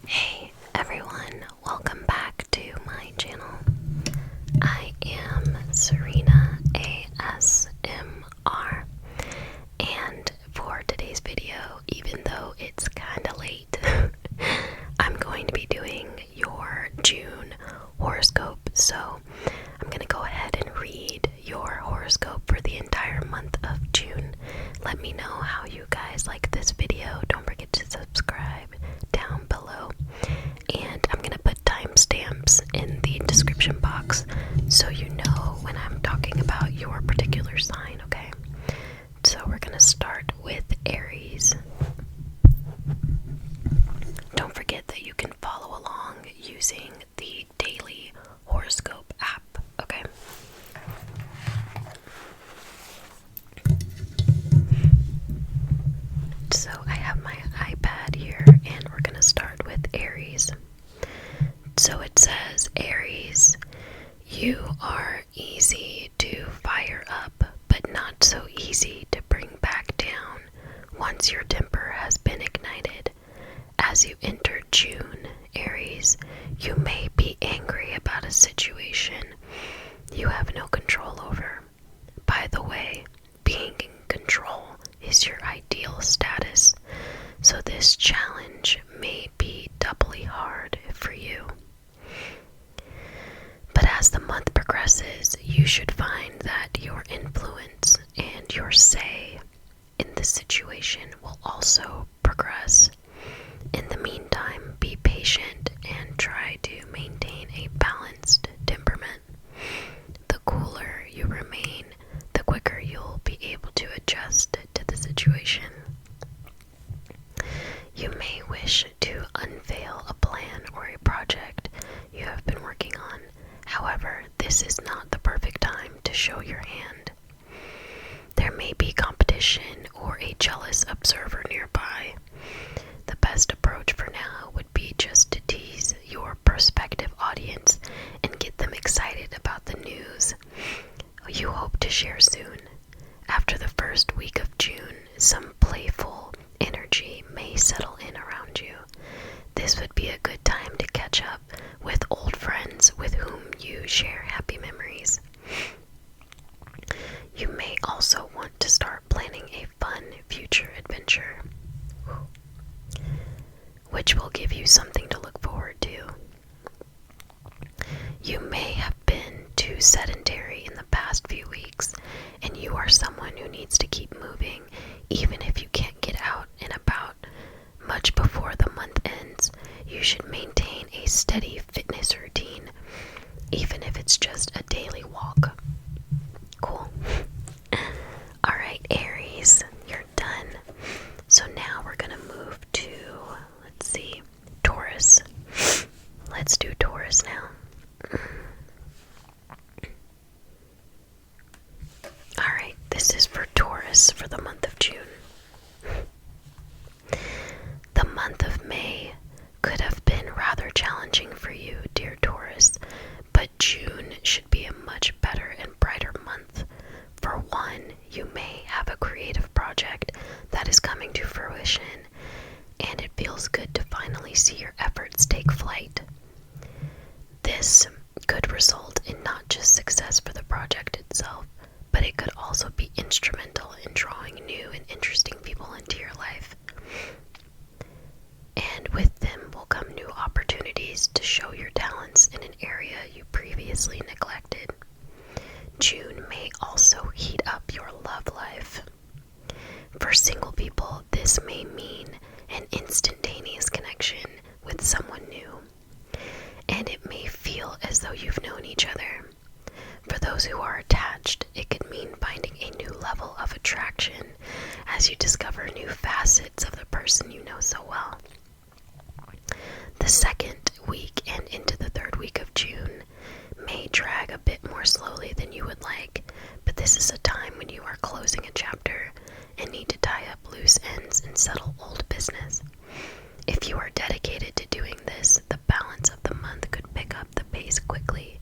Hey everyone, welcome back to my channel. I am Serina ASMR, and for today's video, even though it's kinda late, I'm going to be doing your June horoscope. So I'm gonna go ahead and read your horoscope for the entire month of June. Let me know how you guys like this video. Don't forget to subscribe down below, and I'm gonna put timestamps in the description box so you know when I'm talking about your particular sign, okay? So we're gonna start with Aries. Don't forget that you can follow along using the Daily Horoscope app, okay? So I have my iPad here, and we're gonna start with Aries. So it says, Aries, you are easy to fire up, but not so easy to bring back down once your temper has been ignited. As you enter June, Aries, you may be angry about a situation you have no control over. By the way, being in control is your ideal status, so this challenge may be doubly hard for you. But as the month progresses, you should find that your influence and your say in the situation will also progress. In the meantime, be patient and try to maintain a balanced temperament. The cooler you remain, the quicker you'll be able to adjust to the situation. You may wish to unveil a plan or a project you have been working on. However, this is not the perfect time to show your hand. There may be competition or a jealous observer nearby. The best approach for now would be just to tease your prospective audience and get them excited about the news you hope to share soon. After the first week of June, some playful energy may settle in around you. This would be a good time to catch up with old friends with whom you share happy memories. You may also want to start planning a fun future adventure, which will give you something to look forward to. You may have been too sedentary in the past few weeks, and you are someone who needs to keep moving, even if you can't get out and about much before the month ends. You should maintain a steady fitness routine, even if it's just a daily walk. Cool. Alright, Aries, you're done. So now we're gonna move to, let's see, Taurus. Let's do Taurus now. Alright, this is for Taurus for the month of June. The month of May could have been rather challenging for you, dear Taurus, but June should be a much better and brighter month. For one, you may have a creative project that is coming to fruition, and it feels good to finally see your efforts take flight. This could result in not just success for the project itself, but it could also be instrumental in drawing new and interesting people into your life. And with them will come new opportunities to show your talents in an area you previously neglected. June may also heat up your love life. For single people, this may mean an instantaneous connection with someone new, and it may feel as though you've known each other. For those who are attached, it could mean finding a new level of attraction as you discover new facets of the person you know so well. The second week and into the third week of June may drag a bit more slowly than you would like, but this is a time when you are closing a chapter and need to tie up loose ends and settle old business. If you are dedicated to doing this, the balance of the month could pick up the pace quickly,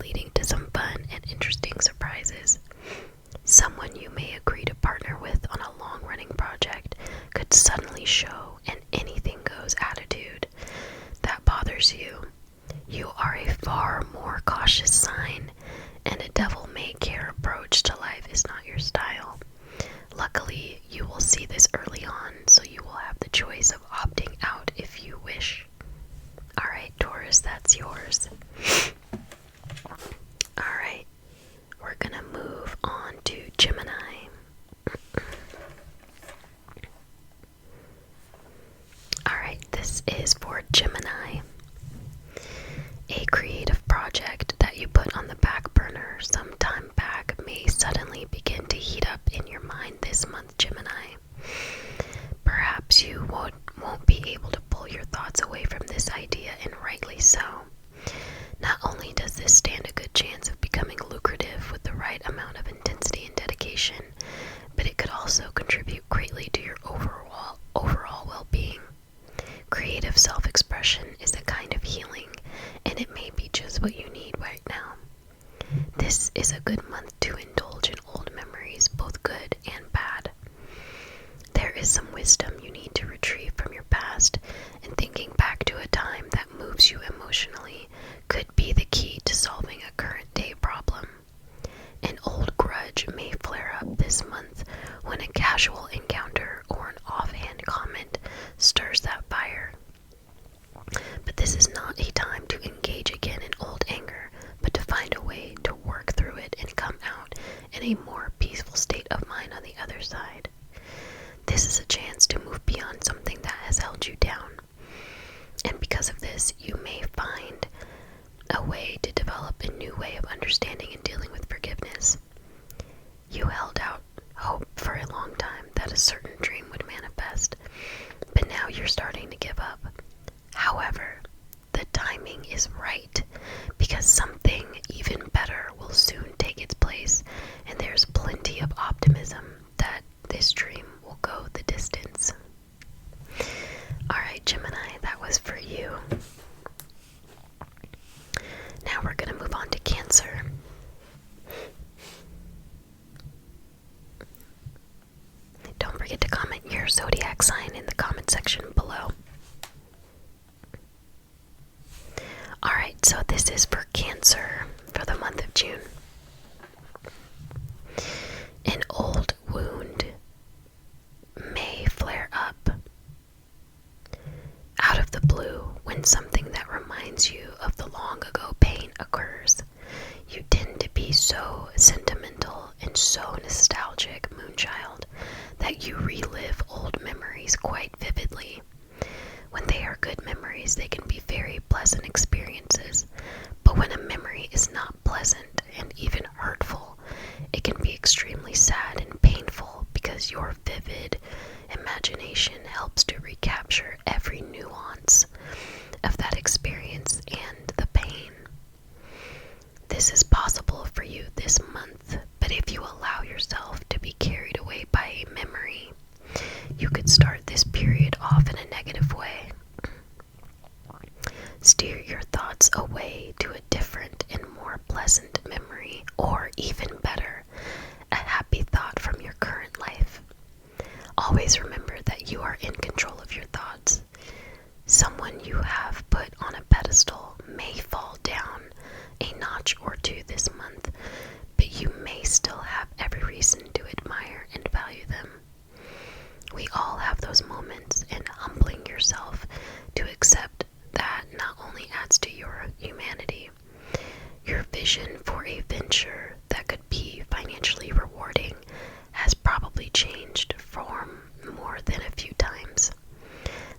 leading to some fun and interesting surprises. Someone you may agree to partner with on a long-running project could suddenly show an anything-goes attitude. bothers you. You are a far more cautious sign, and a devil-may-care approach to life is not your style. Luckily, you will see this early on, so you will have the choice of opting out if you wish. Alright, Taurus, that's yours. Alright, we're gonna move on to Gemini. Alright, this is for Gemini. A creative project that you put on the back burner some time back may suddenly begin to heat up in your mind this month, Gemini. Perhaps you won't be able to pull your thoughts away from this idea, and rightly so. Not only does this stand a good chance of becoming lucrative with the right amount of intensity and dedication, but it could also contribute greatly to your overall well-being. Creative self-expression is a kind of healing, and it may be just what you need right now. This is a good month to indulge in old memories, both good and bad. There is some wisdom you need to retrieve from your past, and thinking back to a time that moves you emotionally could be the key to solving a current day problem. An old grudge may flare up this month when a casual encounter or an offhand comment stirs that fire. But this is not a time to engage again in old anger, but to find a way to work through it and come out in a more peaceful state of mind on the other side. This is a chance to move beyond something that has held you down. And because of this, you may find a way to develop a new way of understanding and dealing with forgiveness. You held out hope for a long time that a certain dream would manifest, but now you're starting to give up. However, the timing is right, because something even better will soon take its place, and there's plenty of optimism that this dream will go the distance. Alright, Gemini, that was for you. Now we're going to move on to Cancer. Don't forget to comment your zodiac sign in the comment section below. Alright, so this is for Cancer for the month of June. An old wound may flare up out of the blue when something that reminds you of the long ago pain occurs. You tend to be so sentimental and so nostalgic, Moonchild, that you relive old memories quite vividly. When they are good memories, they can be very pleasant experiences. But when a memory is not pleasant and even hurtful, it can be extremely sad and painful, because your vivid imagination helps to recapture every nuance of that experience and the pain. This is possible for you this month, but if you allow yourself to be carried away by a memory, you could start this period off in a negative way. Steer your thoughts away to a different and more pleasant memory, or even better, a happy thought from your current life. Always remember that you are in control of your thoughts. Someone you have put on a pedestal may fall down a notch or two this month, but you may still have every reason to admire and value them. We all have those moments, and humbling yourself to accept that not only adds to your humanity, your vision for a venture that could be financially rewarding has probably changed form more than a few times.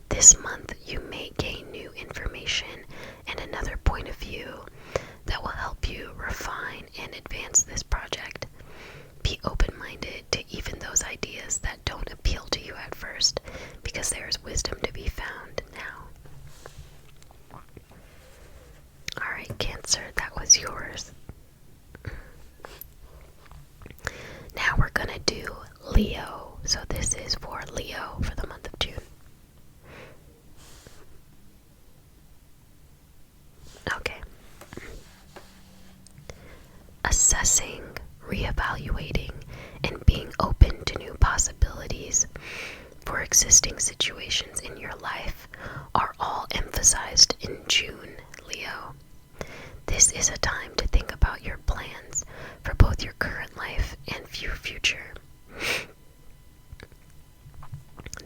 This month, you may gain new information and another point of view that will help you refine and advance this project. Be open-minded to even those ideas that don't appeal to you at first, because there is wisdom to be found now. Alright, Cancer, that was yours. Now we're gonna do Leo. So this is for Leo for the month of June. Okay. Assessing, reevaluating, and being open to new possibilities. For existing situations in your life are all emphasized in June, Leo. This is a time to think about your plans for both your current life and your future.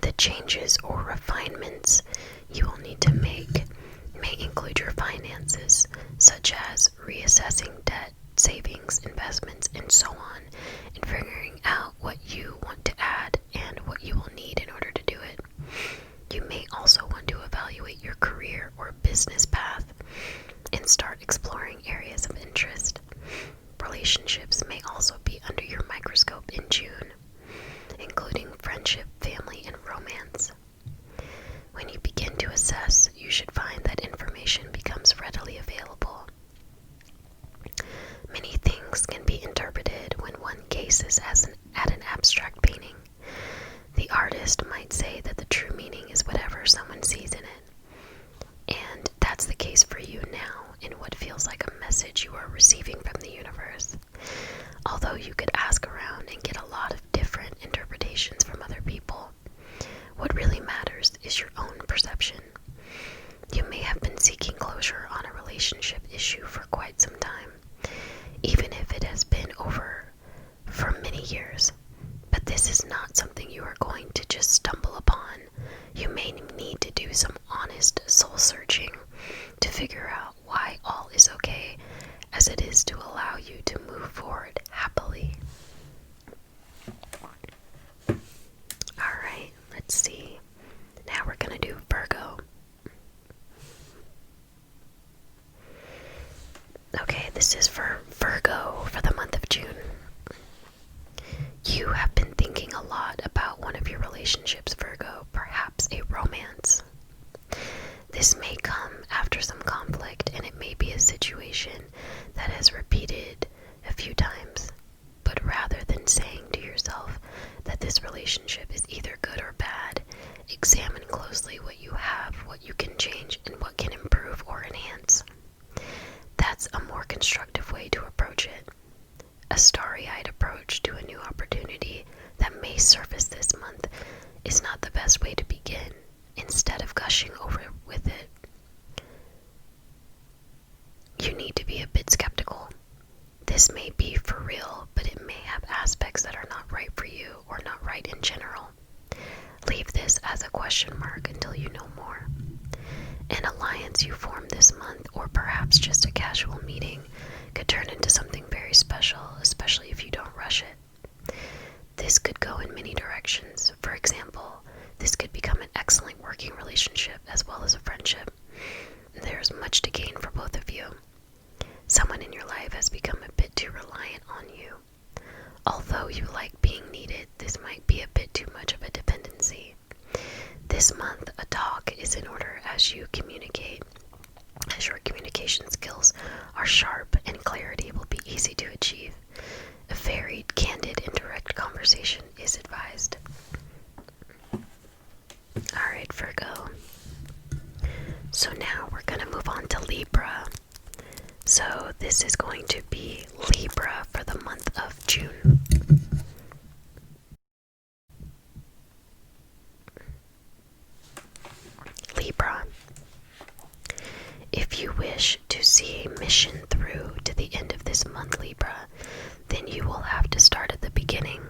The changes or refinements you will need to make may include your finances, such as reassessing debt, savings, investments, and so on, and figuring out what you want to add and what you will need in order to do it. You may also want to evaluate your career or business path and start exploring areas of interest. Relationships may also be under your microscope in June, including friendship, family, and romance. When you begin to assess, you should find that information becomes readily available. Many things can be interpreted when one gazes at an abstract painting. The artist might say that the true meaning is whatever someone sees in it. And that's the case for you now in what feels like a message you are receiving from the universe. Although you could ask around and get a lot of different interpretations from other people, what really matters is your own perception. You may have been seeking closure on a relationship issue for quite some time, even if it has been over for many years. But this is not something you are going to just stumble upon. You may need to do some honest soul searching to figure out why all is okay, as it is to allow you to move forward happily. Alright, let's see. Now we're going to do Virgo. Okay, this is for Virgo for the month of June. You have been thinking a lot about one of your relationships, Virgo, perhaps a romance. This may come after some conflict, and it may be a situation that has repeated a few times. But rather than saying to yourself that this relationship is either good or bad, examine closely what you have, what you can change, and what can improve or enhance. That's a more constructive way to approach it. A starry-eyed approach to a new opportunity that may surface this month is not the best way to begin. Instead of gushing over with it, you need to be a bit skeptical. This may be for real, but it may have aspects that are not right for you or not right in general. Leave this as a question mark until you know more. An alliance you form this month, or perhaps just a casual meeting, could turn into something very special, especially if you don't rush it. This could go in many directions. For example, this could become an excellent working relationship as well as a friendship. There's much to gain for both of you. Someone in your life has become a bit too reliant on you. Although you like being needed, this might be a bit too much of a dependency. This month, a talk is in order as you communicate. As your communication skills are sharp and clarity will be easy to achieve. A varied, candid, and direct conversation is advised. Alright, Virgo. So now we're going to move on to Libra. So this is going to be Libra for the month of June. Libra. If you wish to see a mission through to the end of this month, Libra, then you will have to start at the beginning.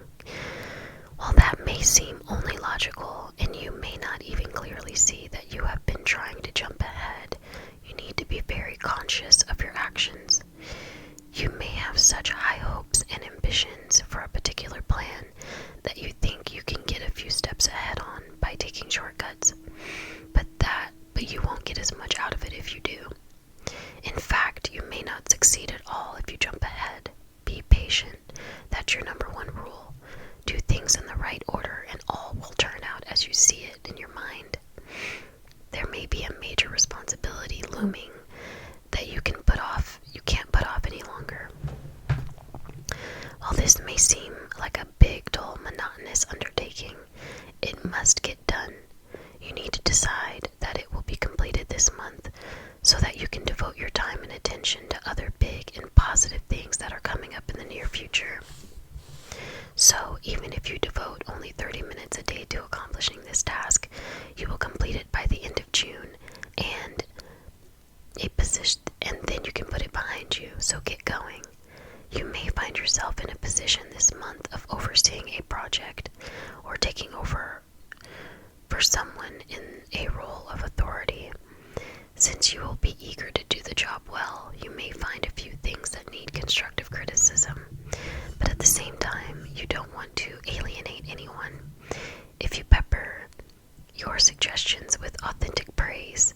While that may seem only logical, and you may not even clearly see that you have been trying to jump ahead, you need to be very conscious of your actions. You may have such high hopes and ambitions for a particular plan that you think you can get a few steps ahead on by taking shortcuts, but you won't get as much out of it if you do. In fact, you may not You will complete it by the end of June, and then you can put it behind you, so get going. You may find yourself in a position this month of overseeing a project or taking over for someone in a role of authority. Since you will be eager to do the job well, you may find a few things that need constructive criticism, but at the same time, you don't want to alienate anyone. If you pepper your suggestions with authentic praise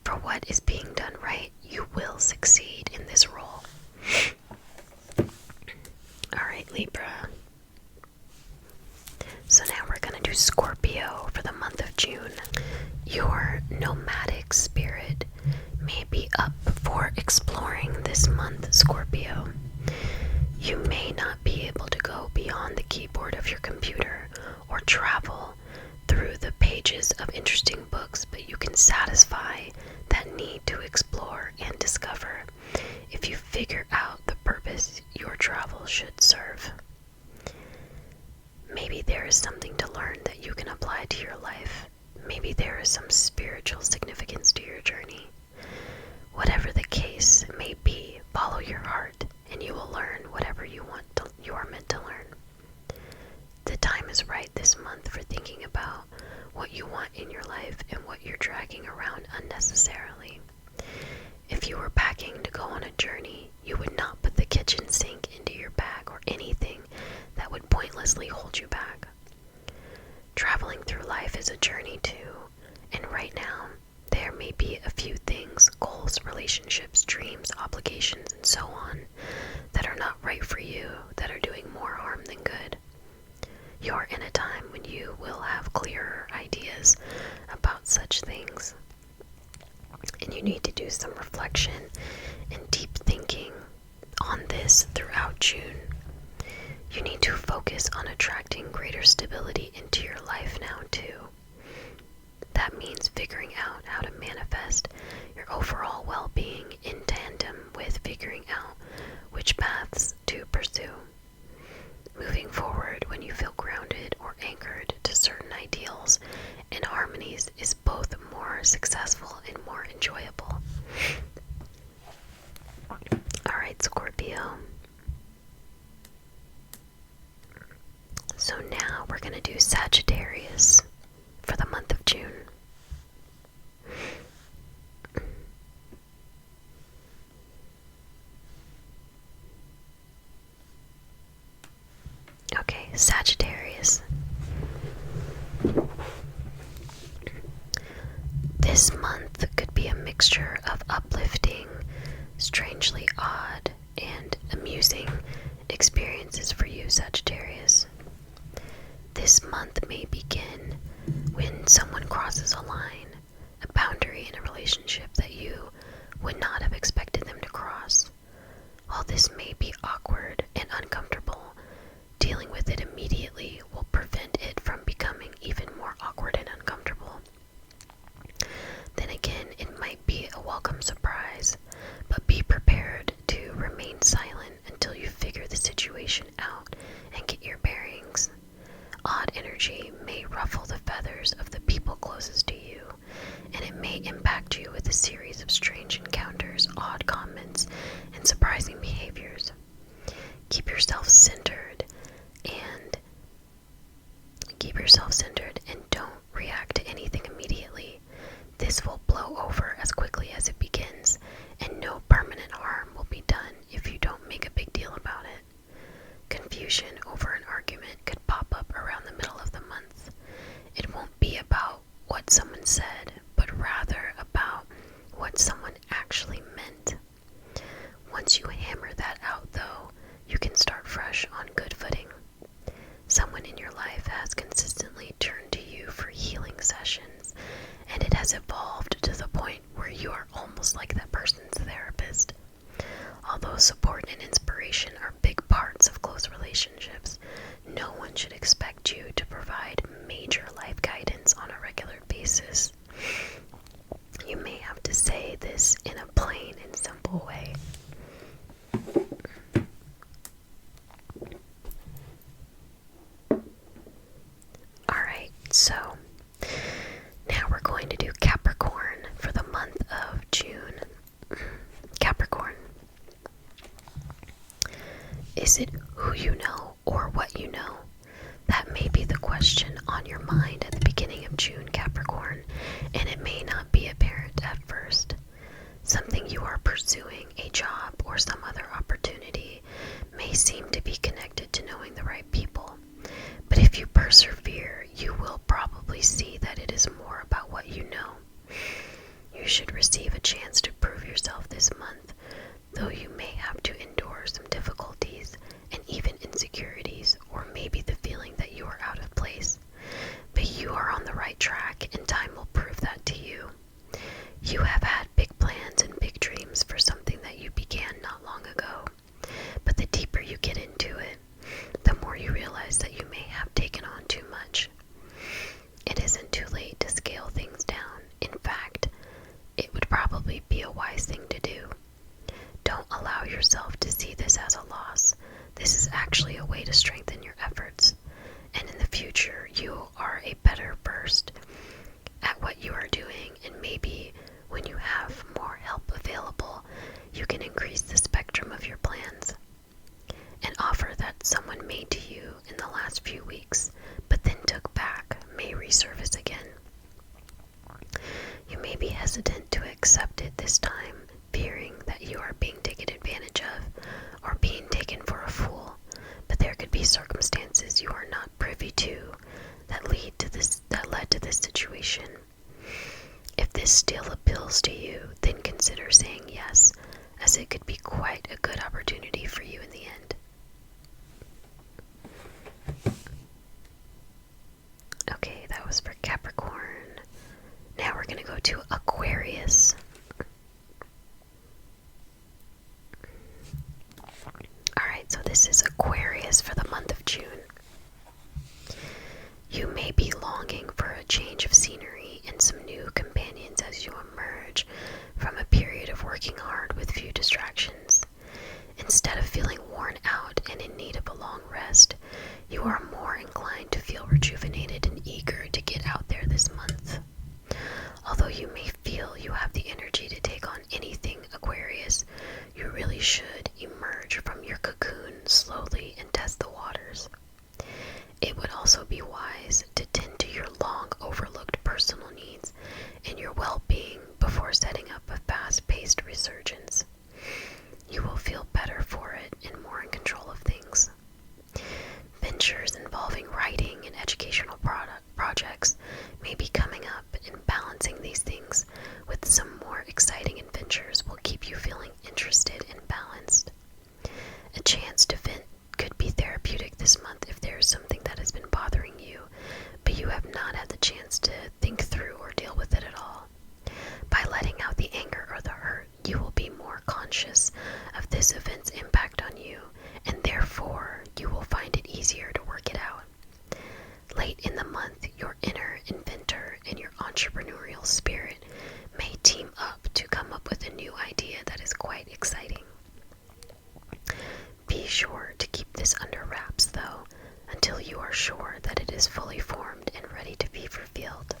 for what is being done right, you will succeed in this role. Alright, Libra. So now we're going to do Scorpio for the month of June. Your nomadic spirit may be up for exploring this month, Scorpio. You may not be able to go beyond the keyboard of your computer or travel through the pages of interesting books, but you can satisfy that need to explore and discover if you figure out the purpose your travel should serve. Maybe there is something to learn that you can apply to your life. Maybe there is some spiritual significance to your journey. Whatever the case may be, follow your heart and you will learn whatever you are meant to learn. The time is right this month for thinking about what you want in your life and what you're dragging around unnecessarily. If you were packing to go on a journey, you would not put the kitchen sink into your bag or anything that would pointlessly hold you back. Traveling through life is a journey too, and right now, there may be a few things, goals, relationships, dreams, obligations, and so on, that are not right for you, that are doing more harm than good. You're in a time when you will have clearer ideas about such things, and you need to do some reflection and deep thinking on this throughout June. You need to focus on attracting greater stability into your life now too. That means figuring out how to manifest your overall well-being in tandem with figuring out which paths to pursue. Moving forward when you feel grounded or anchored to certain ideals and harmonies is both more successful and more enjoyable. Alright, Scorpio. So now we're going to do Sagittarius for the month of June. Okay, Sagittarius. This month could be a mixture of uplifting, strangely odd, and amusing experiences for you, Sagittarius. This month may begin when someone crosses a line, a boundary in a relationship that you would not have expected them to cross. While this may be awkward and uncomfortable, dealing with it immediately will prevent it from becoming even more awkward and uncomfortable. Then again, it might be a welcome surprise, but be prepared to remain silent until you figure the situation out and get your bearings. Odd energy may ruffle the feathers of the people closest to you, and it may impact you with a series of strange encounters, odd comments, and surprising behaviors. Keep yourself centered and don't react to anything immediately. This will blow over as quickly as it begins, and no permanent harm will be done if you don't make a big deal about it. Confusion over an argument could pop up around the middle of the month. It won't be about what someone said, but rather about what someone actually meant. Once you hammer that out, though, you can start fresh on good footing. Someone in your life has consistently turned to you for healing sessions, and it has evolved to the point where you are almost like that person's therapist. Although support and inspiration are big parts of close relationships, no one should expect you to provide major life guidance on a regular basis. You may have to say this in a plain and simple way. Alright, so going to do Capricorn for the month of June. Capricorn. Is it who you know or what you know? That may be the question on your mind at the beginning of June, Capricorn, and it may not be apparent at first. Something you are pursuing, a job or some other opportunity, may seem to be connected to knowing the right people. But if you persevere, you will probably see that it is more about what you know. You should receive a chance to prove yourself this month, though you may have to endure some difficulties and even insecurities, or maybe the feeling that you are out of place. But you are on the right track, and time will prove that to you. You have had big plans and big dreams for something that you began not long ago. But the deeper you get into it, the more you realize that you may have taken on too much. It isn't too late to scale things down. In fact, it would probably be a wise thing to do. Don't allow yourself to see this as a loss. This is actually a way to strengthen your efforts. And in the future, you are a better versed at what you are doing, and maybe when you have more help available, you can increase the spectrum of your plans. An offer that someone made to you in the last few weeks, but then took back, may resurface again. You may be hesitant to accept it this time, fearing that you are being taken advantage of or being taken for a fool, but there could be circumstances you are not privy to that led to this situation. If this still appeals to you, then consider saying yes, as it could be quite a good opportunity for you in the end. Okay, that was for Capricorn. Now we're going to go to Aquarius. Alright, so this is Aquarius for the month of June. You may be longing for a change of scenery and some new companions as you emerge from a period of working hard with few distractions. Instead of feeling worn out and in need of a long rest, you are more inclined to feel rejuvenated and eager to get out there this month. Although you may feel you have the energy to take on anything, Aquarius, you really should emerge from your cocoon slowly and test the waters. It would also be wise to tend to your long overlooked personal needs and your well-being before setting up a fast-paced resurgence. You will feel better for it and more in control of things. Ventures involving writing and educational projects may be coming up, and balancing these things with some more exciting adventures will keep you feeling interested and balanced. A chance to vent could be therapeutic this month if there is something that has been bothering you, but you have not had the chance to think through or deal with it at all. By letting out the anger or the hurt, you will be more conscious of this event's impact on you, and therefore you will find it easier to work it out. Late in the month, your inner inventor and your entrepreneurial spirit may team up to come up with a new idea that is quite exciting. Be sure to keep this under wraps, though, until you are sure that it is fully formed and ready to be revealed.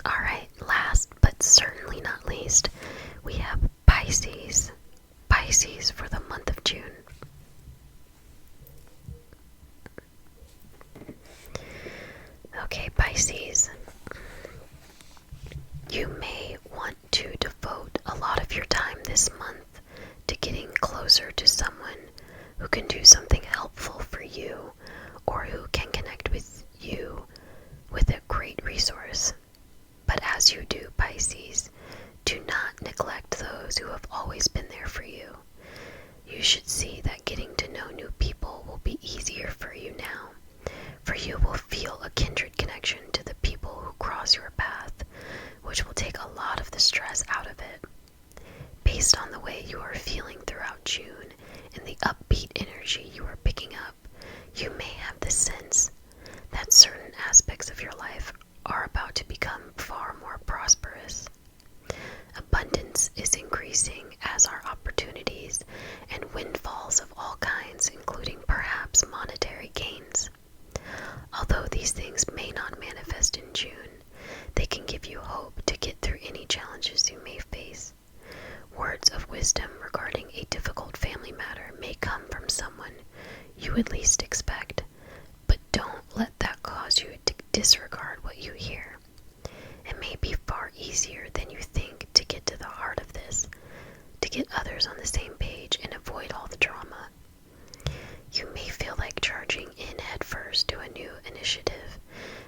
Alright, last but certainly not least, we have Pisces. Pisces for the month of June. Okay, Pisces. You may want to devote a lot of your time this month to getting closer to someone who can do something helpful for you, or who can connect with you with a great resource. But as you do, Pisces, do not neglect those who have always been there for you. You should see that getting to know new people will be easier for you now, for you will feel a kindred connection to the people who cross your path, which will take a lot of the stress out of it. Based on the way you are feeling throughout June and the upbeat energy you are picking up, you may have the sense that certain aspects of your life are about to become far more prosperous. Abundance is increasing, as are opportunities and windfalls of all kinds, including perhaps monetary gains. initiative,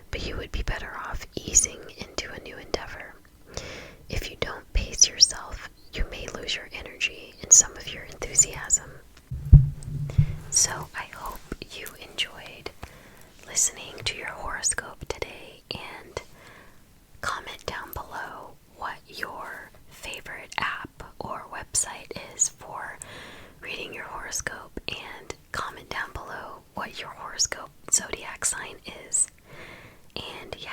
but you would be better off easing into a new endeavor. If you don't pace yourself, you may lose your energy and some of your enthusiasm. So I hope you enjoyed listening to your horoscope today, and comment down below what your favorite app or website is for reading your horoscope, and comment down below what your horoscope zodiac sign is. And yeah,